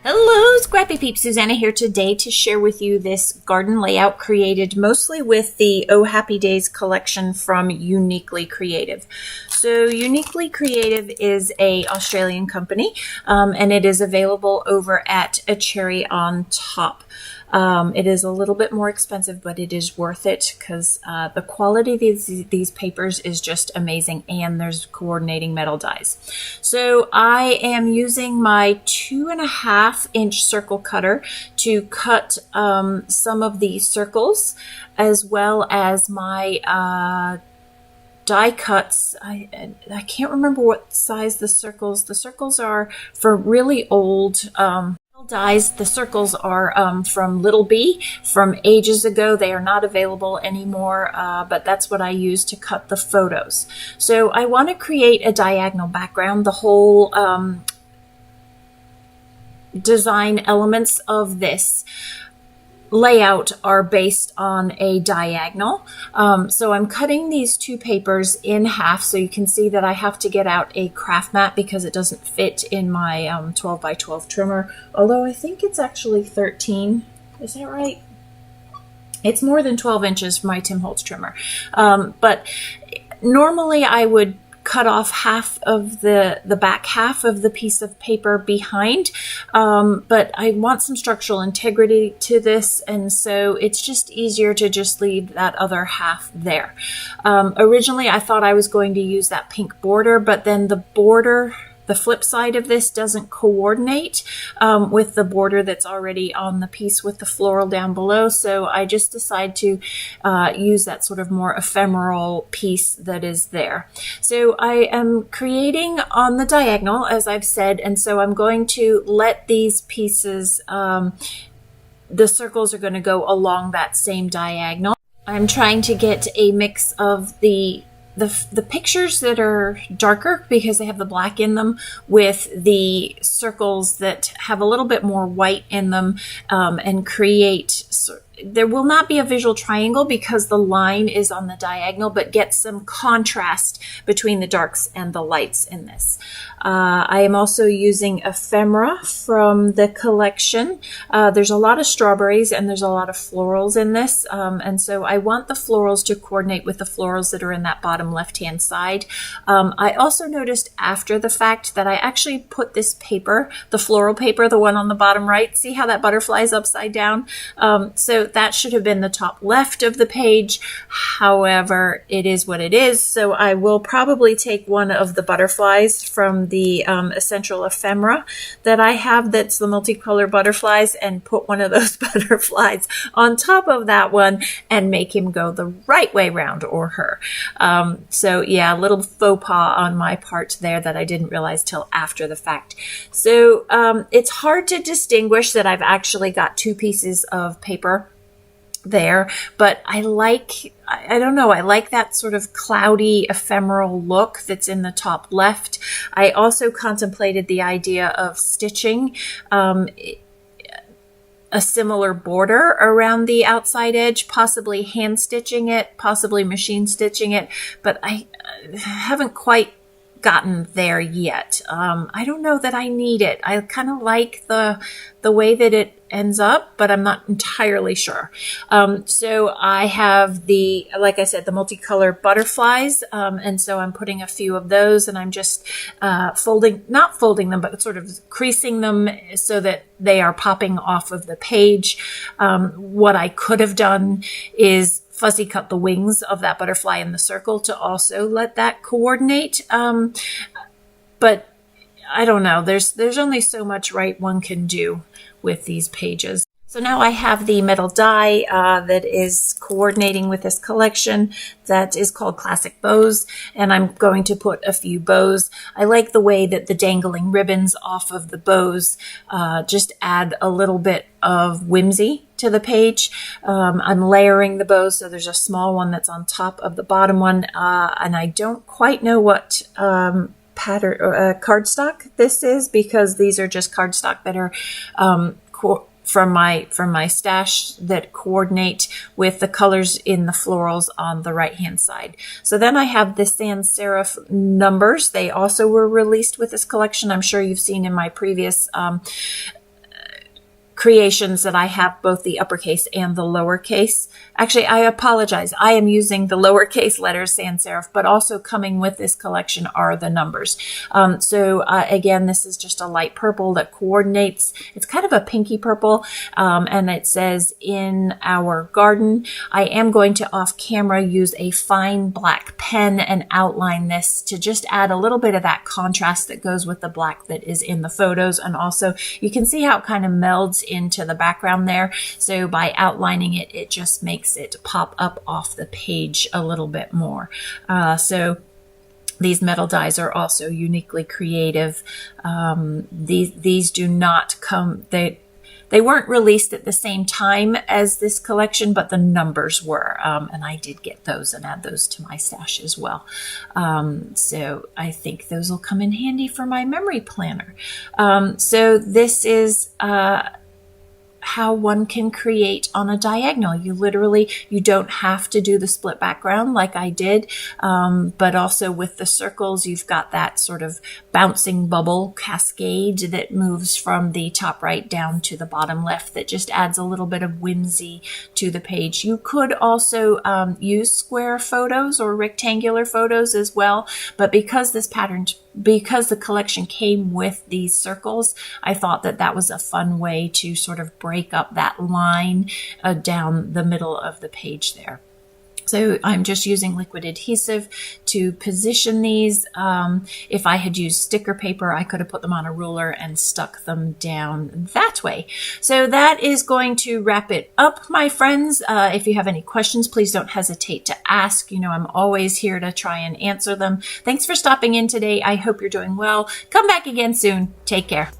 Hello, Scrappy Peeps. Suzanna here today to share with you this garden layout created mostly with the Oh Happy Days collection from Uniquely Creative. So Uniquely Creative is a Australian company, and it is available over at A Cherry on Top. It is a little bit more expensive, but it is worth it because the quality of these papers is just amazing, and there's coordinating metal dies. So I am using my 2.5-inch circle cutter to cut some of the circles, as well as my die cuts. I can't remember what size the circles are for really old dies. The circles are from Little B from ages ago. They are not available anymore, but that's what I use to cut the photos. So I want to create a diagonal background. The whole design elements of this layout are based on a diagonal. So I'm cutting these two papers in half, so you can see that I have to get out a craft mat because it doesn't fit in my 12 by 12 trimmer, although I think it's actually 13. Is that right? It's more than 12 inches for my Tim Holtz trimmer. But normally I would cut off half of the back half of the piece of paper behind, but I want some structural integrity to this, and so it's just easier to just leave that other half there. Originally I thought I was going to use that pink border, but then the flip side of this doesn't coordinate with the border that's already on the piece with the floral down below, so I just decided to use that sort of more ephemeral piece that is there. So I am creating on the diagonal, as I've said, and so I'm going to let these pieces, the circles are going to go along that same diagonal. I'm trying to get a mix of the pictures that are darker because they have the black in them with the circles that have a little bit more white in them, and create, there will not be a visual triangle because the line is on the diagonal, but get some contrast between the darks and the lights in this. I am also using ephemera from the collection. There's a lot of strawberries and there's a lot of florals in this, and so I want the florals to coordinate with the florals that are in that bottom left-hand side. I also noticed after the fact that I actually put this paper, the floral paper, the one on the bottom right, see how that butterfly is upside down? So that should have been the top left of the page. However, it is what it is. So I will probably take one of the butterflies from the essential ephemera that I have, that's the multicolor butterflies, and put one of those butterflies on top of that one and make him go the right way round, or her. So yeah, a little faux pas on my part there that I didn't realize till after the fact. So it's hard to distinguish that I've actually got two pieces of paper there, but I don't know, I like that sort of cloudy ephemeral look that's in the top left. I also contemplated the idea of stitching a similar border around the outside edge, possibly hand stitching it, possibly machine stitching it, but I haven't quite gotten there yet. I don't know that I need it. I kind of like the way that it ends up, but I'm not entirely sure. So I have like I said, the multicolor butterflies, and so I'm putting a few of those, and I'm just not folding them, but sort of creasing them so that they are popping off of the page. What I could have done is fussy cut the wings of that butterfly in the circle to also let that coordinate. But I don't know, there's only so much one can do with these pages. So now I have the metal die that is coordinating with this collection that is called Classic Bows, and I'm going to put a few bows. I like the way that the dangling ribbons off of the bows just add a little bit of whimsy to the page. I'm layering the bows, so there's a small one that's on top of the bottom one, and I don't quite know what pattern cardstock this is, because these are just cardstock that are from my stash that coordinate with the colors in the florals on the right hand side. So then I have the sans serif numbers. They also were released with this collection. I'm sure you've seen in my previous creations that I have both the uppercase and the lowercase. Actually, I apologize. I am using the lowercase letters sans serif, but also coming with this collection are the numbers. Again, this is just a light purple that coordinates. It's kind of a pinky purple, and it says in our garden. I am going to off camera use a fine black pen and outline this to just add a little bit of that contrast that goes with the black that is in the photos. And also you can see how it kind of melds into the background there. So by outlining it, it just makes it pop up off the page a little bit more. So these metal dies are also uniquely creative. These do not come, they weren't released at the same time as this collection, but the numbers were. And I did get those and add those to my stash as well. So I think those will come in handy for my memory planner. So this is how one can create on a diagonal. You don't have to do the split background like I did, but also with the circles, you've got that sort of bouncing bubble cascade that moves from the top right down to the bottom left that just adds a little bit of whimsy to the page. You could also use square photos or rectangular photos as well, but because the collection came with these circles, I thought that was a fun way to sort of break up that line down the middle of the page there. So I'm just using liquid adhesive to position these. If I had used sticker paper, I could have put them on a ruler and stuck them down that way. So that is going to wrap it up, my friends. If you have any questions, please don't hesitate to ask. I'm always here to try and answer them. Thanks for stopping in today. I hope you're doing well. Come back again soon. Take care.